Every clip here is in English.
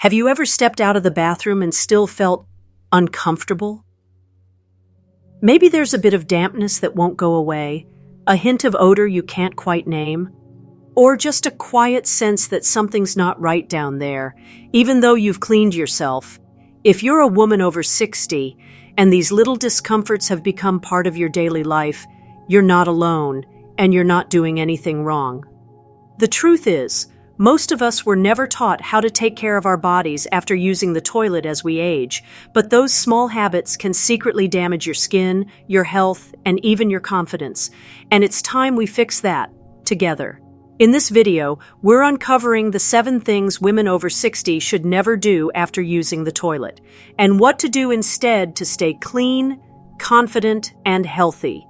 Have you ever stepped out of the bathroom and still felt uncomfortable? Maybe there's a bit of dampness that won't go away, a hint of odor you can't quite name, or just a quiet sense that something's not right down there, even though you've cleaned yourself. If you're a woman over 60 and these little discomforts have become part of your daily life, you're not alone and you're not doing anything wrong. The truth is, most of us were never taught how to take care of our bodies after using the toilet as we age, but those small habits can secretly damage your skin, your health, and even your confidence. And it's time we fix that together. In this video, we're uncovering the 7 things women over 60 should never do after using the toilet, and what to do instead to stay clean, confident, and healthy.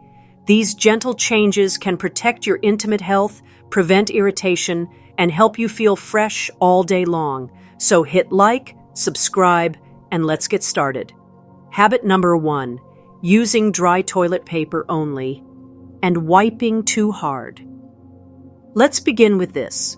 These gentle changes can protect your intimate health, prevent irritation, and help you feel fresh all day long. So hit like, subscribe, and let's get started. Habit number 1, using dry toilet paper only and wiping too hard. Let's begin with this.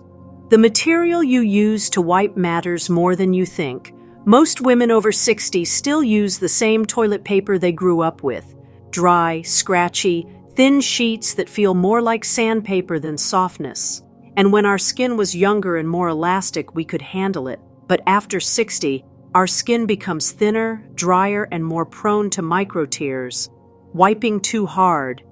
The material you use to wipe matters more than you think. Most women over 60 still use the same toilet paper they grew up with. Dry, scratchy, thin sheets that feel more like sandpaper than softness. And when our skin was younger and more elastic, we could handle it. But after 60, our skin becomes thinner, drier, and more prone to microtears. Wiping too hard,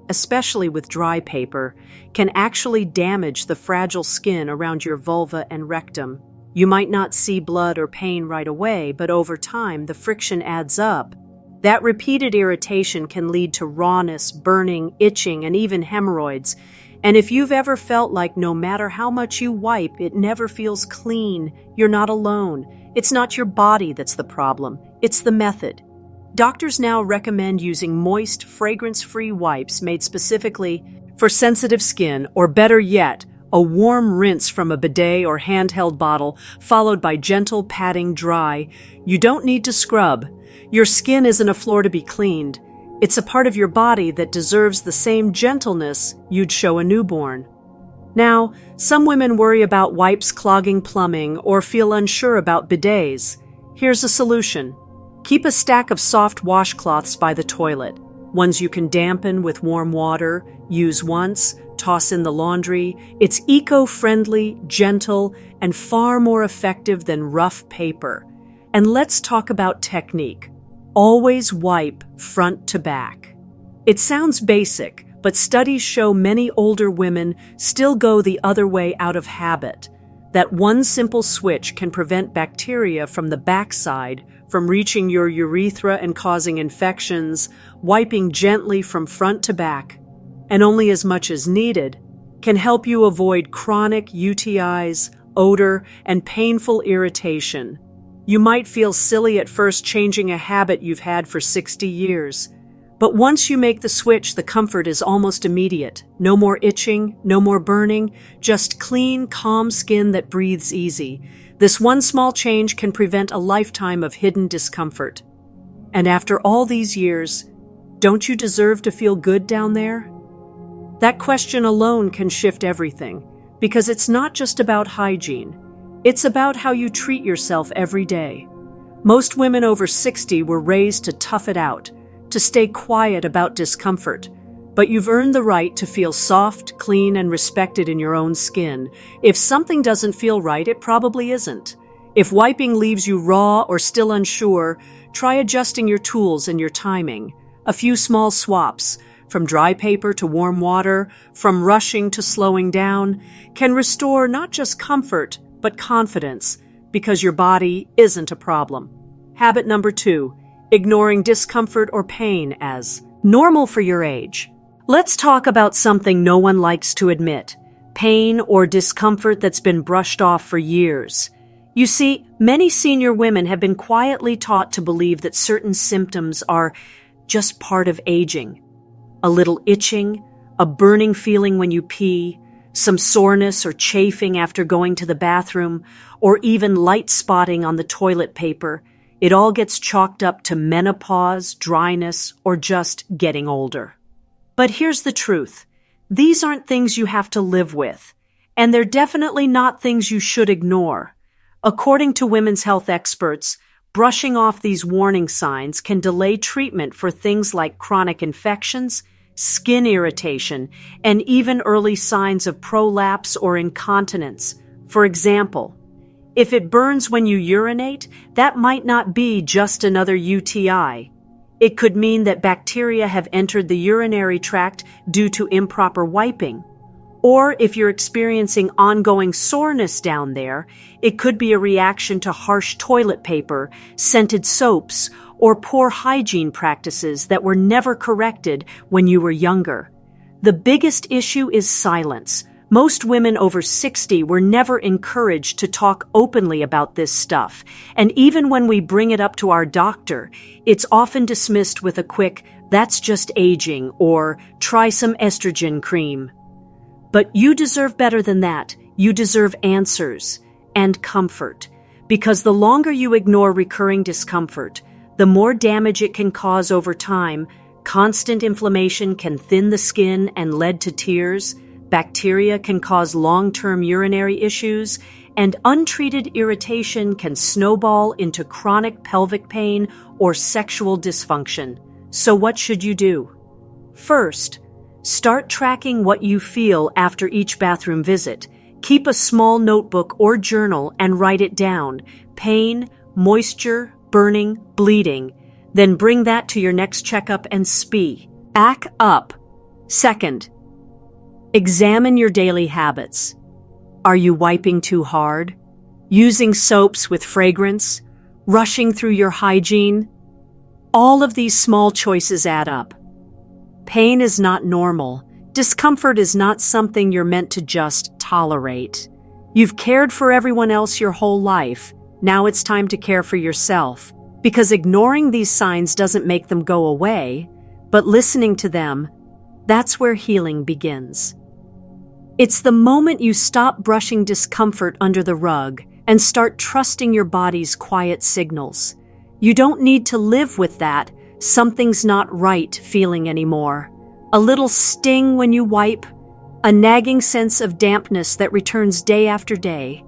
especially with dry paper, can actually damage the fragile skin around your vulva and rectum. You might not see blood or pain right away, but over time, the friction adds up. That repeated irritation can lead to rawness, burning, itching, and even hemorrhoids. And if you've ever felt like no matter how much you wipe, it never feels clean, you're not alone. It's not your body that's the problem, it's the method. Doctors now recommend using moist, fragrance-free wipes made specifically for sensitive skin, or better yet, a warm rinse from a bidet or handheld bottle, followed by gentle patting dry. You don't need to scrub. Your skin isn't a floor to be cleaned. It's a part of your body that deserves the same gentleness you'd show a newborn. Now, some women worry about wipes clogging plumbing or feel unsure about bidets. Here's a solution. Keep a stack of soft washcloths by the toilet. Ones you can dampen with warm water, use once, toss in the laundry. It's eco-friendly, gentle, and far more effective than rough paper. And let's talk about technique. Always wipe front to back. It sounds basic, but studies show many older women still go the other way out of habit. That one simple switch can prevent bacteria from the backside from reaching your urethra and causing infections. Wiping gently from front to back, and only as much as needed, can help you avoid chronic UTIs, odor, and painful irritation. You might feel silly at first changing a habit you've had for 60 years. But once you make the switch, the comfort is almost immediate. No more itching, no more burning, just clean, calm skin that breathes easy. This one small change can prevent a lifetime of hidden discomfort. And after all these years, don't you deserve to feel good down there? That question alone can shift everything, because it's not just about hygiene. It's about how you treat yourself every day. Most women over 60 were raised to tough it out, to stay quiet about discomfort. But you've earned the right to feel soft, clean, and respected in your own skin. If something doesn't feel right, it probably isn't. If wiping leaves you raw or still unsure, try adjusting your tools and your timing. A few small swaps, from dry paper to warm water, from rushing to slowing down, can restore not just comfort, but confidence, because your body isn't a problem. Habit number 2, ignoring discomfort or pain as normal for your age. Let's talk about something no one likes to admit, pain or discomfort that's been brushed off for years. You see, many senior women have been quietly taught to believe that certain symptoms are just part of aging. A little itching, a burning feeling when you pee, some soreness or chafing after going to the bathroom, or even light spotting on the toilet paper. It all gets chalked up to menopause, dryness, or just getting older. But here's the truth. These aren't things you have to live with, and they're definitely not things you should ignore. According to women's health experts, brushing off these warning signs can delay treatment for things like chronic infections, skin irritation, and even early signs of prolapse or incontinence. For example, if it burns when you urinate, that might not be just another UTI. It could mean that bacteria have entered the urinary tract due to improper wiping. Or if you're experiencing ongoing soreness down there, it could be a reaction to harsh toilet paper, scented soaps, or poor hygiene practices that were never corrected when you were younger. The biggest issue is silence. Most women over 60 were never encouraged to talk openly about this stuff, and even when we bring it up to our doctor, it's often dismissed with a quick, "That's just aging," or "Try some estrogen cream." But you deserve better than that. You deserve answers and comfort, because the longer you ignore recurring discomfort, the more damage it can cause over time. Constant inflammation can thin the skin and lead to tears. Bacteria can cause long-term urinary issues, and untreated irritation can snowball into chronic pelvic pain or sexual dysfunction. So what should you do? First, start tracking what you feel after each bathroom visit. Keep a small notebook or journal and write it down. Pain, moisture, burning, bleeding. Then bring that to your next checkup and back up. Second, examine your daily habits. Are you wiping too hard? Using soaps with fragrance? Rushing through your hygiene? All of these small choices add up. Pain is not normal. Discomfort is not something you're meant to just tolerate. You've cared for everyone else your whole life. Now it's time to care for yourself. Because ignoring these signs doesn't make them go away, but listening to them, that's where healing begins. It's the moment you stop brushing discomfort under the rug and start trusting your body's quiet signals. You don't need to live with that "something's not right" feeling anymore. A little sting when you wipe, a nagging sense of dampness that returns day after day.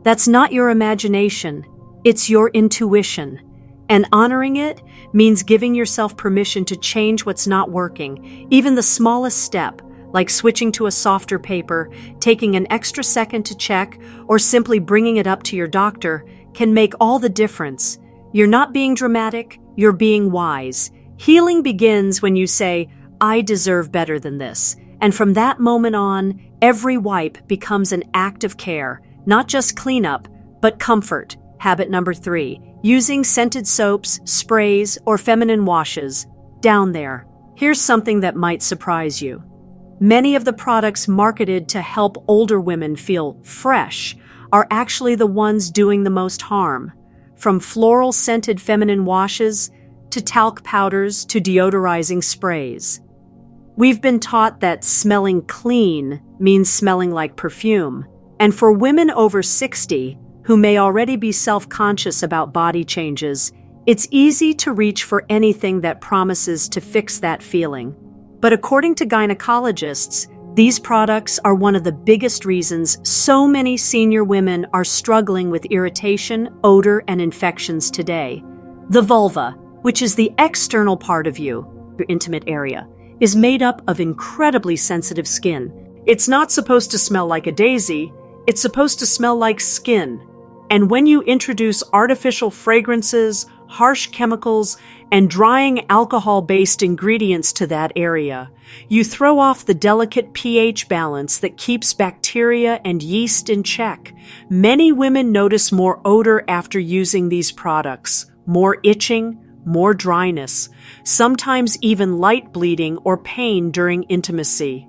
That's not your imagination, it's your intuition. And honoring it means giving yourself permission to change what's not working. Even the smallest step, like switching to a softer paper, taking an extra second to check, or simply bringing it up to your doctor, can make all the difference. You're not being dramatic, you're being wise. Healing begins when you say, "I deserve better than this." And from that moment on, every wipe becomes an act of care, not just cleanup, but comfort. Habit number 3, using scented soaps, sprays, or feminine washes. Down there. Here's something that might surprise you. Many of the products marketed to help older women feel fresh are actually the ones doing the most harm. From floral-scented feminine washes to talc powders to deodorizing sprays. We've been taught that smelling clean means smelling like perfume. And for women over 60 who may already be self-conscious about body changes, it's easy to reach for anything that promises to fix that feeling. But according to gynecologists, these products are one of the biggest reasons so many senior women are struggling with irritation, odor, and infections today. The vulva, which is the external part of you, your intimate area, is made up of incredibly sensitive skin. It's not supposed to smell like a daisy, it's supposed to smell like skin. And when you introduce artificial fragrances, harsh chemicals, and drying alcohol-based ingredients to that area, you throw off the delicate pH balance that keeps bacteria and yeast in check. Many women notice more odor after using these products, more itching, more dryness, sometimes even light bleeding or pain during intimacy.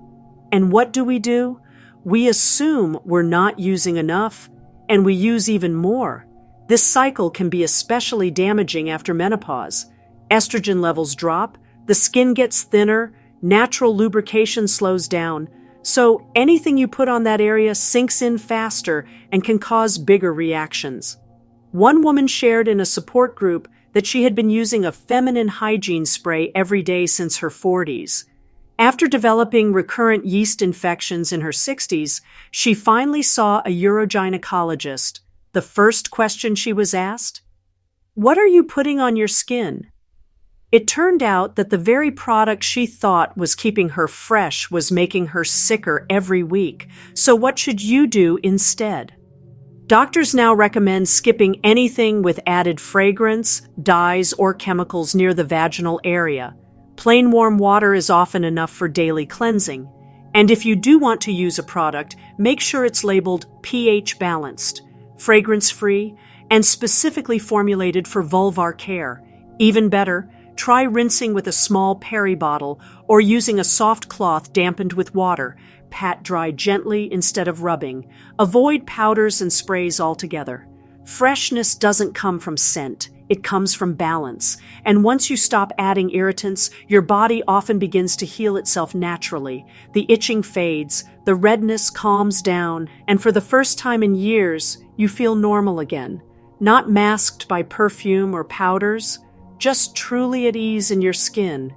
And what do? We assume we're not using enough, and we use even more. This cycle can be especially damaging after menopause. Estrogen levels drop, the skin gets thinner, natural lubrication slows down, so anything you put on that area sinks in faster and can cause bigger reactions. One woman shared in a support group that she had been using a feminine hygiene spray every day since her 40s. After developing recurrent yeast infections in her 60s, she finally saw a urogynecologist, the first question she was asked? What are you putting on your skin? It turned out that the very product she thought was keeping her fresh was making her sicker every week. So what should you do instead? Doctors now recommend skipping anything with added fragrance, dyes, or chemicals near the vaginal area. Plain warm water is often enough for daily cleansing. And if you do want to use a product, make sure it's labeled pH balanced, fragrance-free, and specifically formulated for vulvar care. Even better, try rinsing with a small peri bottle or using a soft cloth dampened with water. Pat dry gently instead of rubbing. Avoid powders and sprays altogether. Freshness doesn't come from scent. It comes from balance. And once you stop adding irritants, your body often begins to heal itself naturally. The itching fades, the redness calms down, and for the first time in years, you feel normal again. Not masked by perfume or powders, just truly at ease in your skin.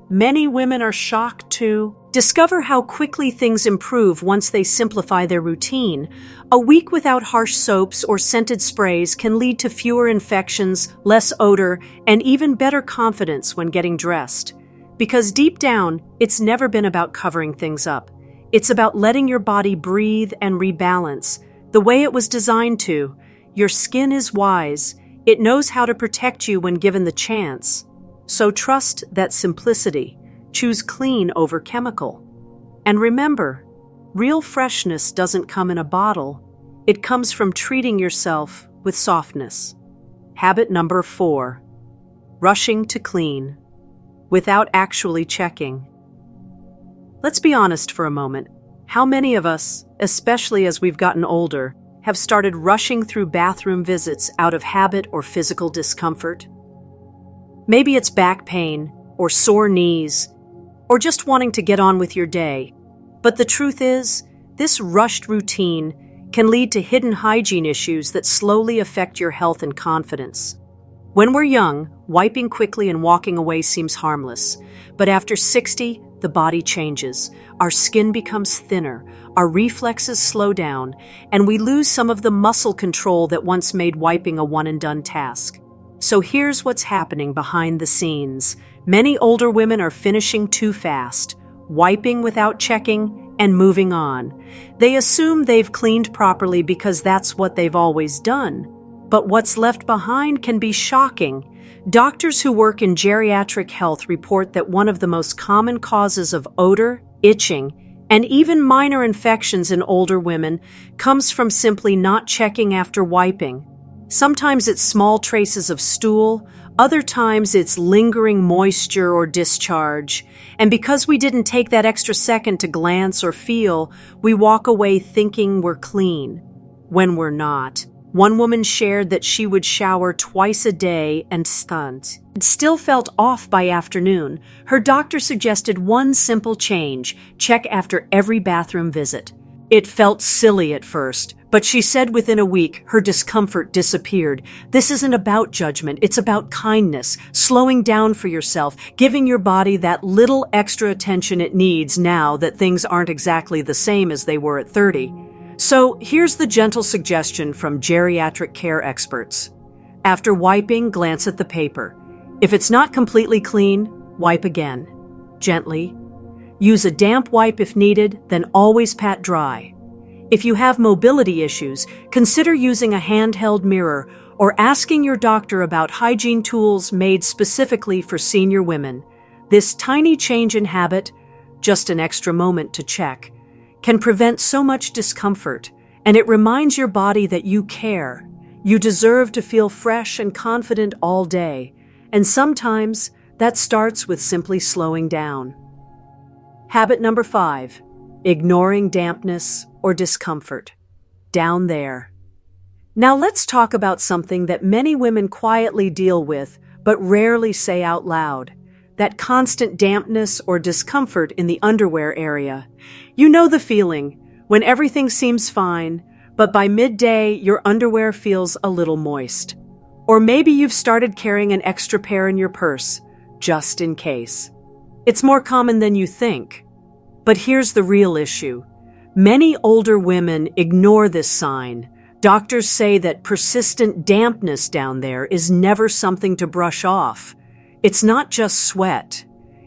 Many women are shocked to discover how quickly things improve once they simplify their routine. A week without harsh soaps or scented sprays can lead to fewer infections, less odor, and even better confidence when getting dressed. Because deep down, it's never been about covering things up. It's about letting your body breathe and rebalance, the way it was designed to. Your skin is wise. It knows how to protect you when given the chance. So trust that simplicity. Choose clean over chemical. And remember, real freshness doesn't come in a bottle. It comes from treating yourself with softness. Habit number 4. Rushing to clean without actually checking. Let's be honest for a moment. How many of us, especially as we've gotten older, have started rushing through bathroom visits out of habit or physical discomfort? Maybe it's back pain, or sore knees, or just wanting to get on with your day. But the truth is, this rushed routine can lead to hidden hygiene issues that slowly affect your health and confidence. When we're young, wiping quickly and walking away seems harmless. But after 60, the body changes. Our skin becomes thinner, our reflexes slow down, and we lose some of the muscle control that once made wiping a one-and-done task. So here's what's happening behind the scenes. Many older women are finishing too fast, wiping without checking, and moving on. They assume they've cleaned properly because that's what they've always done. But what's left behind can be shocking. Doctors who work in geriatric health report that one of the most common causes of odor, itching, and even minor infections in older women comes from simply not checking after wiping. Sometimes it's small traces of stool, other times it's lingering moisture or discharge. And because we didn't take that extra second to glance or feel, we walk away thinking we're clean, when we're not. One woman shared that she would shower twice a day and still felt off by afternoon. Her doctor suggested one simple change: check after every bathroom visit. It felt silly at first, but she said within a week her discomfort disappeared. This isn't about judgment, it's about kindness, slowing down for yourself, giving your body that little extra attention it needs now that things aren't exactly the same as they were at 30. So here's the gentle suggestion from geriatric care experts. After wiping, glance at the paper. If it's not completely clean, wipe again. Gently. Use a damp wipe if needed, then always pat dry. If you have mobility issues, consider using a handheld mirror or asking your doctor about hygiene tools made specifically for senior women. This tiny change in habit, just an extra moment to check, can prevent so much discomfort, and it reminds your body that you care. You deserve to feel fresh and confident all day, and sometimes that starts with simply slowing down. Habit number 5, ignoring dampness or discomfort. Down there. Now let's talk about something that many women quietly deal with, but rarely say out loud. That constant dampness or discomfort in the underwear area. You know the feeling, when everything seems fine, but by midday your underwear feels a little moist. Or maybe you've started carrying an extra pair in your purse, just in case. It's more common than you think. But here's the real issue. Many older women ignore this sign. Doctors say that persistent dampness down there is never something to brush off. It's not just sweat.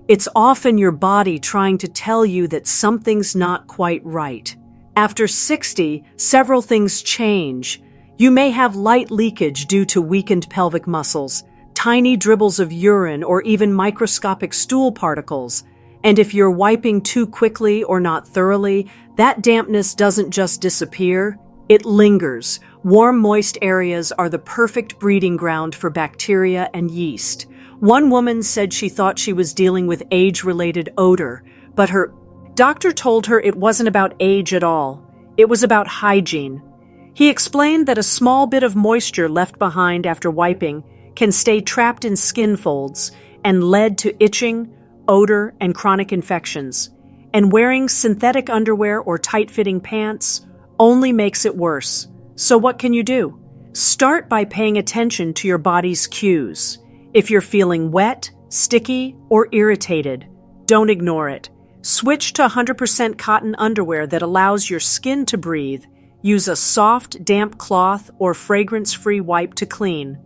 It's often your body trying to tell you that something's not quite right. After 60, several things change. You may have light leakage due to weakened pelvic muscles, tiny dribbles of urine, or even microscopic stool particles. And if you're wiping too quickly or not thoroughly, that dampness doesn't just disappear, it lingers. Warm, moist areas are the perfect breeding ground for bacteria and yeast. One woman said she thought she was dealing with age-related odor, but her doctor told her it wasn't about age at all. It was about hygiene. He explained that a small bit of moisture left behind after wiping can stay trapped in skin folds and lead to itching, odor, and chronic infections. And wearing synthetic underwear or tight-fitting pants only makes it worse. So what can you do? Start by paying attention to your body's cues. If you're feeling wet, sticky, or irritated, don't ignore it. Switch to 100% cotton underwear that allows your skin to breathe. Use a soft, damp cloth or fragrance-free wipe to clean.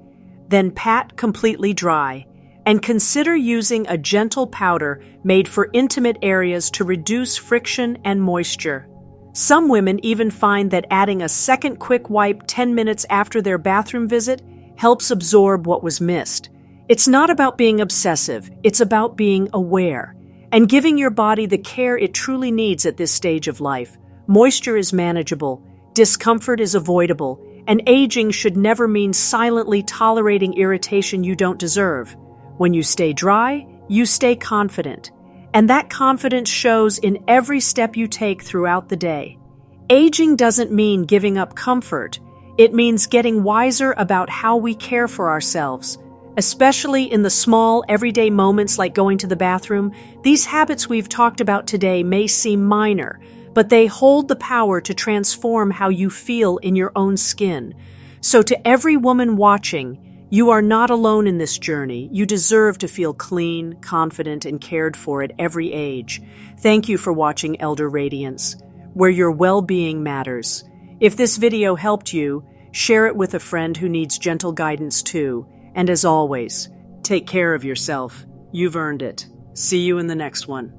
Then pat completely dry. And consider using a gentle powder made for intimate areas to reduce friction and moisture. Some women even find that adding a second quick wipe 10 minutes after their bathroom visit helps absorb what was missed. It's not about being obsessive, it's about being aware and giving your body the care it truly needs at this stage of life. Moisture is manageable, discomfort is avoidable, and aging should never mean silently tolerating irritation you don't deserve. When you stay dry, you stay confident. And that confidence shows in every step you take throughout the day. Aging doesn't mean giving up comfort. It means getting wiser about how we care for ourselves. Especially in the small, everyday moments like going to the bathroom, these habits we've talked about today may seem minor, but they hold the power to transform how you feel in your own skin. So to every woman watching, you are not alone in this journey. You deserve to feel clean, confident, and cared for at every age. Thank you for watching Elder Radiance, where your well-being matters. If this video helped you, share it with a friend who needs gentle guidance too. And as always, take care of yourself. You've earned it. See you in the next one.